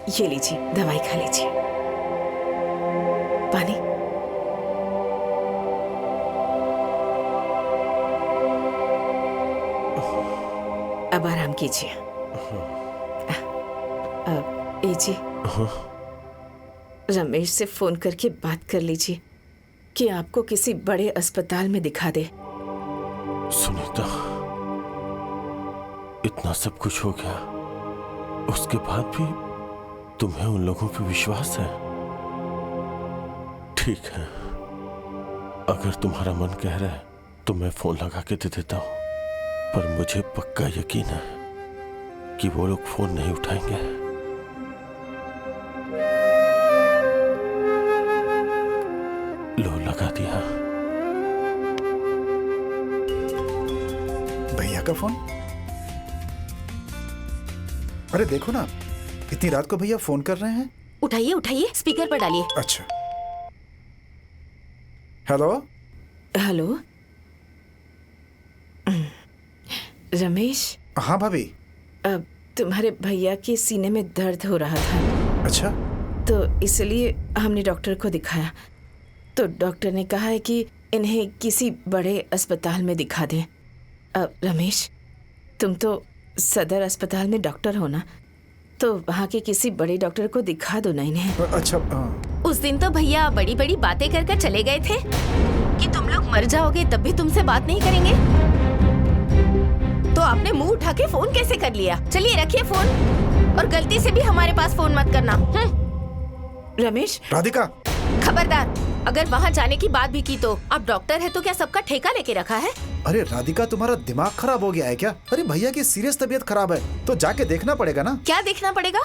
ये लीजिए, दवाई खा लीजिए। पानी। अब आराम कीजिए। जी, रमेश से फोन करके बात कर लीजिए कि आपको किसी बड़े अस्पताल में दिखा दे। सुनीता, इतना सब कुछ हो गया, उसके बाद भी तुम्हें उन लोगों पे विश्वास है? ठीक है, अगर तुम्हारा मन कह रहा है तो मैं फोन लगा के दे देता हूं, पर मुझे पक्का यकीन है कि वो लोग फोन नहीं उठाएंगे। लो, लगा दिया। भैया का फोन? अरे देखो ना, इतनी रात को भैया फोन कर रहे हैं। उठाइए उठाइए, स्पीकर पर डालिए। अच्छा। Hello hello, Ramesh. हाँ भाभी। अब तुम्हारे भैया के सीने में दर्द हो रहा था। अच्छा। तो इसलिए हमने डॉक्टर को दिखाया, तो डॉक्टर ने कहा है कि इन्हें किसी बड़े अस्पताल में दिखा दें। अब रमेश, तुम तो सदर अस्पताल में डॉक्टर हो ना, तो वहाँ के किसी बड़े डॉक्टर को दिखा दो ना इन्हें। अच्छा। उस दिन तो भैया बड़ी बड़ी बातें कर कर चले गए थे कि तुम लोग मर जाओगे तब भी तुमसे बात नहीं करेंगे, तो आपने मुंह उठा के फोन कैसे कर लिया? चलिए रखिए फोन, और गलती से भी हमारे पास फोन मत करना। रमेश। राधिका, खबरदार, अगर वहाँ जाने की बात भी की तो आप डॉक्टर है तो क्या सबका ठेका लेके रखा है? अरे राधिका, तुम्हारा दिमाग खराब हो गया है क्या? अरे भैया की सीरियस तबीयत खराब है, तो जाके देखना पड़ेगा ना। क्या देखना पड़ेगा?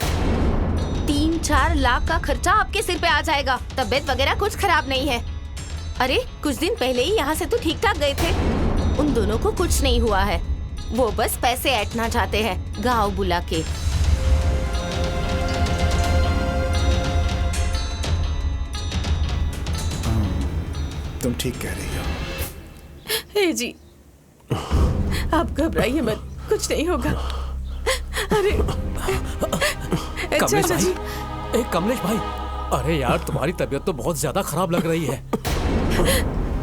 3-4 लाख का खर्चा आपके सिर पे आ जाएगा। तबीयत वगैरह कुछ खराब नहीं है। अरे कुछ दिन पहले ही यहाँ से तो ठीक ठाक गए थे। उन दोनों को कुछ नहीं हुआ है, वो बस पैसे ऐंठना चाहते हैं गाँव बुला के। तुम ठीक कह रही हो। हे जी, आप घबराइए मत, कुछ नहीं होगा। अरे कमलेश चाचा जी। भाई, कमलेश भाई, अरे यार तुम्हारी तबीयत तो बहुत ज्यादा खराब लग रही है।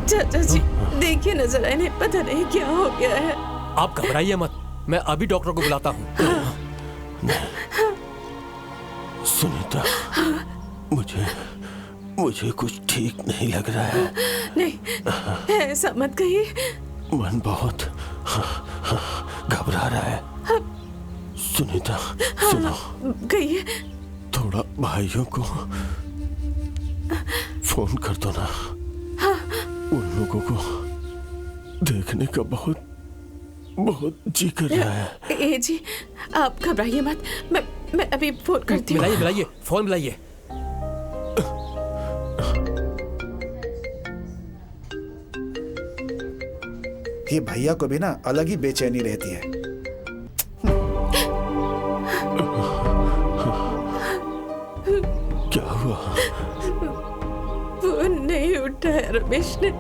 चाचा जी देखिए ना जरा, इन्हें पता नहीं क्या हो गया है। आप घबराइए मत, मैं अभी डॉक्टर को बुलाता हूँ। सुनीता, मुझे कुछ ठीक नहीं लग रहा है। नहीं, ऐसा मत कहिए। मन बहुत घबरा रहा है। सुनीता सुनो, कहिए। थोड़ा भाइयों को फोन कर दो ना, उन लोगों को देखने का बहुत जी कर रहा है। ए जी, आप घबराइए मत, मैं अभी फोन करती हूँ। मिलाइए, फोन मिलाइए। ये भैया को भी ना अलग ही बेचैनी रहती है। क्या हुआ? फोन नहीं उठाया रमेश ने।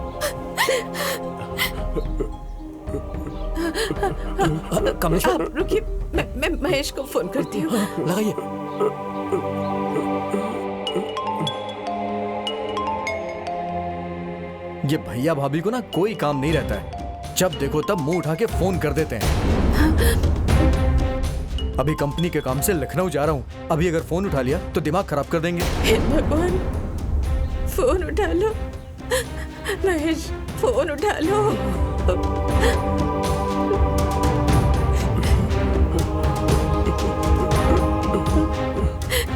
कमलेश, आप रुकिए, मैं महेश को फोन करती हूँ। लगाइए। ये भैया भाभी को ना कोई काम नहीं रहता है, जब देखो तब मुंह उठा के फोन कर देते हैं। अभी कंपनी के काम से लखनऊ जा रहा हूँ, अभी अगर फोन उठा लिया तो दिमाग खराब कर देंगे। हे भगवान, फोन उठा लो महेश, फोन उठा लो।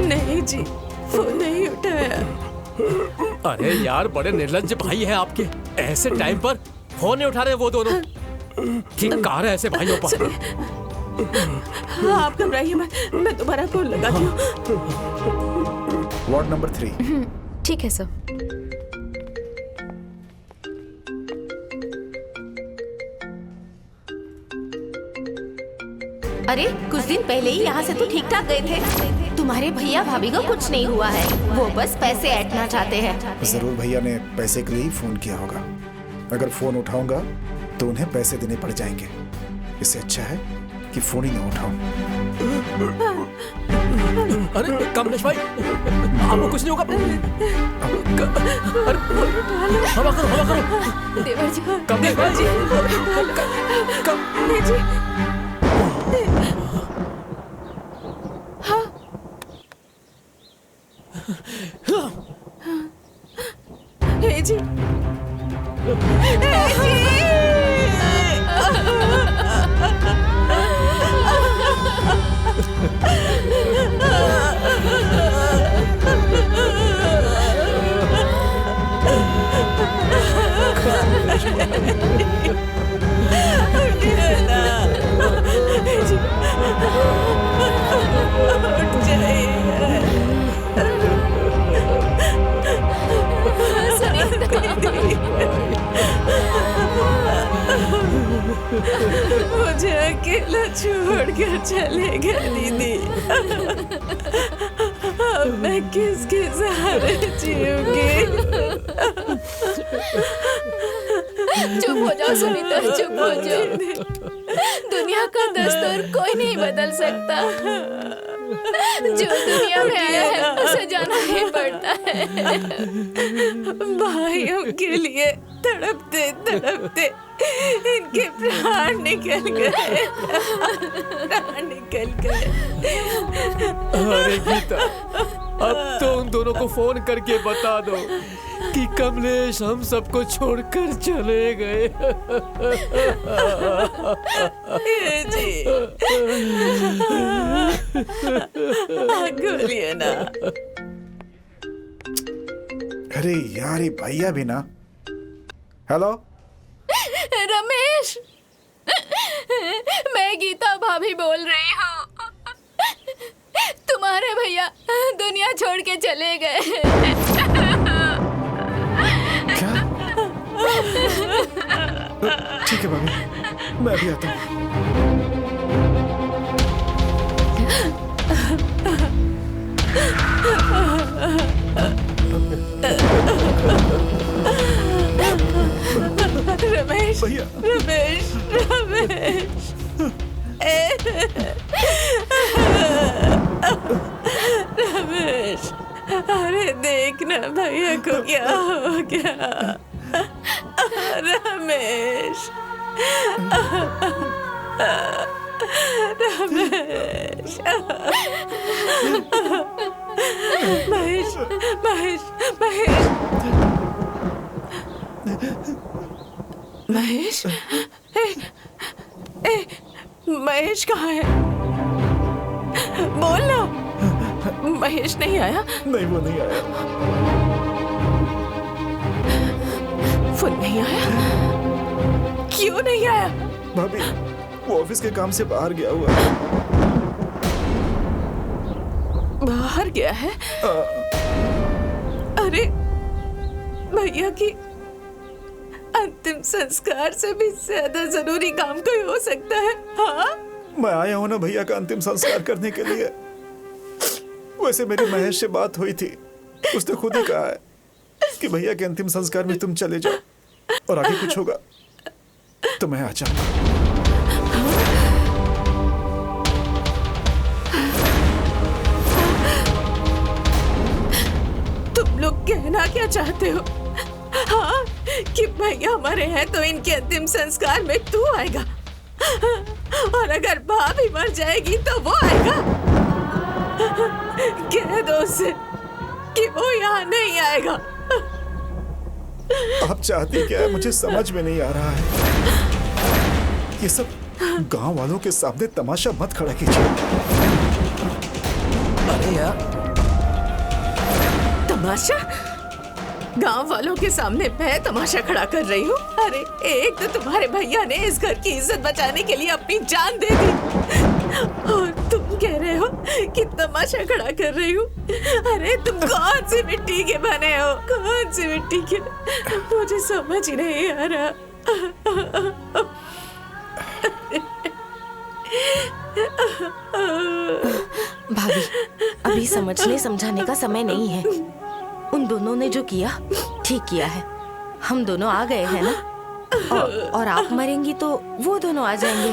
नहीं जी, फोन नहीं उठाया। अरे यार, बड़े निर्लज्ज भाई हैं आपके, ऐसे टाइम पर फोन नहीं उठा रहे वो दोनों। ठीक कार है ऐसे भाइयों पर। हाँ, आप घबराइए मत, मैं दोबारा फोन लगाती हूँ। Ward number 3। ठीक है सर। अरे कुछ दिन पहले ही यहाँ से तो ठीक ठाक गए थे। तुम्हारे भैया भाभी को कुछ नहीं हुआ है, वो बस पैसे ऐंठना चाहते हैं। जरूर भैया ने पैसे के लिए ही फोन किया होगा। अगर फोन उठाऊंगा तो उन्हें पैसे देने पड़ जाएंगे। इससे अच्छा है कि फोन ही ना उठाऊं। अरे कमलेश भाई, आपको कुछ नहीं होगा? अरे हवा करो, हवा करो। देवर जी, कमलेश भाई जी, हे जी, मुझे अकेला छोड़ कर चले गए दीदी। अब मैं किसके सहारे जीऊंगी? चुप हो जाओ सुनीता, चुप हो जाओ। दुनिया का दस्तूर कोई नहीं बदल सकता। जो दुनिया में आया है उसे जाना ही पड़ता है। भाइयों के लिए तड़पते तड़पते इनके प्राण निकल गए, प्राण निकल गए। अरे गीता, अब तो उन दोनों को फोन करके बता दो कि कमलेश हम सबको छोड़कर चले गए। जी, खोलिए ना। अरे यार, ये भैया भी ना। हेलो रमेश, मैं गीता भाभी बोल रही हूँ। तुम्हारे भैया दुनिया छोड़ के चले गए। क्या? ठीक है भाभी, मैं भी आता हूँ। रमेश, भैया, रमेश, रमेश, रमेश, अरे देखना भैया को क्या हो गया। रमेश, रमेश, महेश, महेश, महेश, महेश, महेश कहाँ है? बोल ना। महेश नहीं आया? नहीं, वो नहीं आया। वो नहीं आया? क्यों नहीं आया? भाभी, वो ऑफिस के काम से बाहर गया हुआ है। बाहर गया है? अरे भैया की अंतिम संस्कार से भी ज्यादा जरूरी काम कोई हो सकता है? हाँ, मैं आया हूं ना भैया का अंतिम संस्कार करने के लिए। वैसे मेरी महेश से बात हुई थी, उसने खुद ही कहा है कि भैया के अंतिम संस्कार में तुम चले जाओ और आगे कुछ होगा तो मैं आ जाऊंगा। तुम लोग कहना क्या चाहते हो? हाँ, कि भैया हमारे हैं तो इनके अंतिम संस्कार में तू आएगा, और अगर भाभी मर जाएगी तो वो आएगा। कह दो उसे कि वो यहाँ नहीं आएगा। आप चाहती क्या है मुझे समझ में नहीं आ रहा है। ये सब गांव वालों के सामने तमाशा मत खड़ा कीजिए। अरे यार, तमाशा? गांव वालों के सामने मैं तमाशा खड़ा कर रही हूँ? अरे एक तो तुम्हारे भैया ने इस घर की इज्जत बचाने के लिए अपनी जान दे दी, और तुम कह रहे हो कि तमाशा खड़ा कर रही हूँ। अरे तुम कौन सी मिट्टी के बने हो? कौन सी मिट्टी के? मुझे समझ ही नहीं आ रहा। भाभी, अभी समझने समझाने का समय नहीं है। उन दोनों ने जो किया ठीक किया है। हम दोनों आ गए हैं ना, और आप मरेंगी तो वो दोनों आ जाएंगे।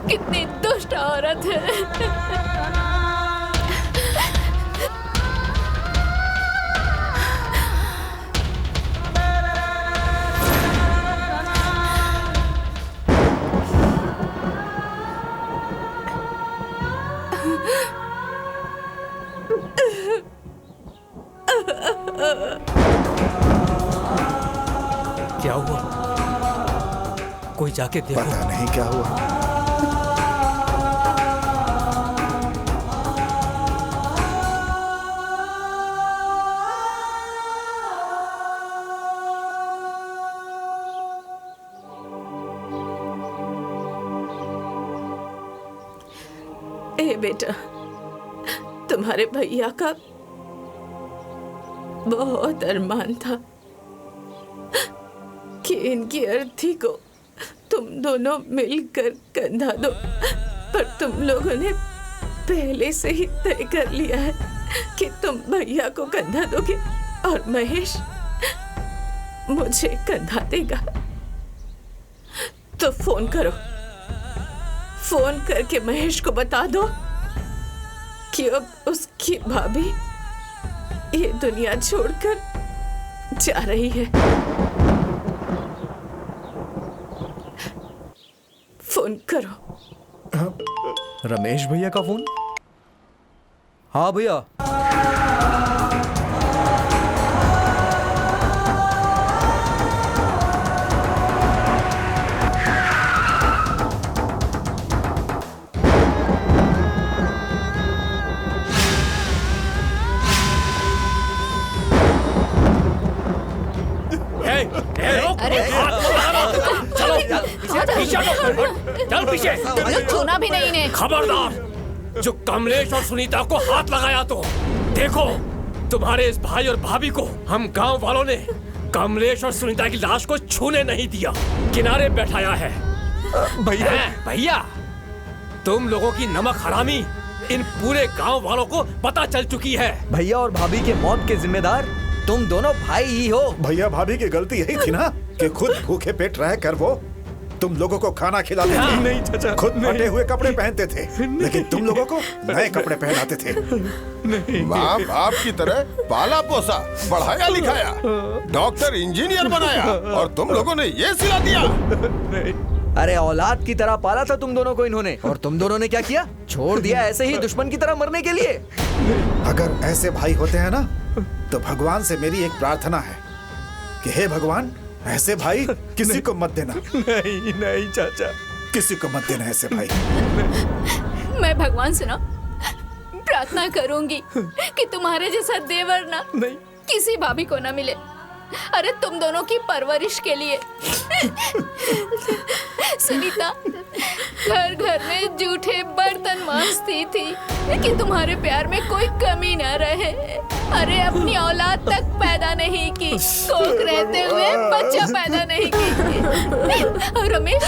कितनी दुष्ट औरत है। क्या हुआ? कोई जाके देखो। पता नहीं क्या हुआ। ए बेटा, तुम्हारे भैया का बहुत अरमान था कि इनकी अर्थी को तुम दोनों मिलकर कंधा दो, पर तुम लोगों ने पहले से ही तय कर लिया है कि तुम भैया को कंधा दोगे और महेश मुझे कंधा देगा। तो फोन करो, फोन करके महेश को बता दो कि अब उसकी भाभी ये दुनिया छोड़कर जा रही है। फोन करो। रमेश भैया का फोन? हाँ भैया। चल पीछे। छूना भी नहीं ने। खबरदार, जो कमलेश और सुनीता को हाथ लगाया तो देखो, तुम्हारे इस भाई और भाभी को हम गांव वालों ने कमलेश और सुनीता की लाश को छूने नहीं दिया, किनारे बैठाया है। भैया, तुम लोगों की नमक हरामी इन पूरे गांव वालों को पता चल चुकी है। भैया और भाभी के मौत के जिम्मेदार तुम दोनों भाई ही हो। भैया भाभी की गलती यही थी ना कि खुद भूखे पेट रह कर वो तुम लोगों को खाना खिलाते थे। नहीं चाचा, खुद फटे हुए कपड़े पहनते थे, लेकिन तुम लोगों को नए कपड़े पहनाते थे। माँ बाप की तरह पाला पोसा, पढ़ाया लिखाया, डॉक्टर इंजीनियर बनाया, और तुम लोगों ने ये सिला दिया। अरे औलाद की तरह पाला था तुम दोनों को इन्होंने, और तुम दोनों ने क्या किया? छोड़ दिया ऐसे ही दुश्मन की तरह मरने के लिए। अगर ऐसे भाई होते हैं ना, तो भगवान से मेरी एक प्रार्थना है कि हे भगवान, ऐसे भाई किसी को मत देना। नहीं नहीं चाचा, किसी को मत देना ऐसे भाई। मैं भगवान से ना प्रार्थना करूंगी कि तुम्हारे जैसा देवर ना नहीं, किसी भाभी को ना मिले। अरे तुम दोनों की परवरिश के लिए। सुनीता घर घर में जूठे बर्तन मांजती थी कि तुम्हारे प्यार में कोई कमी न रहे। अरे अपनी औलाद तक पैदा नहीं की, कोख रहते हुए बच्चा पैदा नहीं की। और रमेश,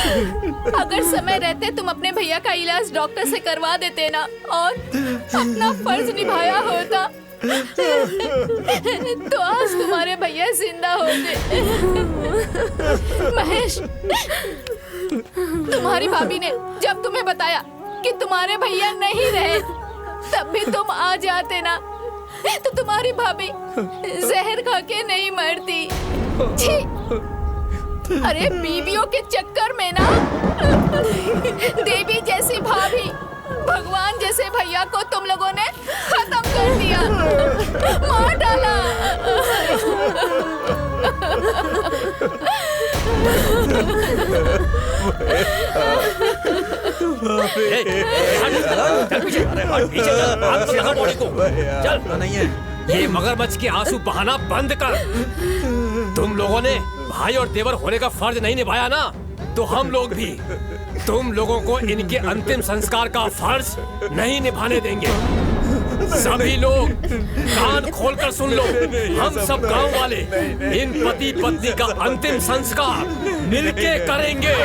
अगर समय रहते तुम अपने भैया का इलाज डॉक्टर से करवा देते ना, और अपना फर्ज निभाया होता, तो आज तुम्हारे भैया जिंदा होते। महेश, तुम्हारी भाभी ने जब तुम्हें बताया कि तुम्हारे भैया नहीं रहे, तब भी तुम आ जाते ना, तो तुम्हारी भाभी जहर खा के नहीं मरती। छी! अरे बीवियों के चक्कर में ना देवी जैसी भाभी, भगवान जैसे भैया को तुम लोगों ने खत्म कर दिया, मार डाला। चल नहीं है, ये मगरमच्छ के आंसू बहाना बंद कर। तुम लोगों ने भाई और देवर होने का फर्ज नहीं निभाया ना, तो हम लोग भी तुम लोगों को इनके अंतिम संस्कार का फर्ज नहीं निभाने देंगे। सभी लोग कान खोलकर सुन लो, हम सब गांव वाले इन पति पत्नी का अंतिम संस्कार मिलके करेंगे।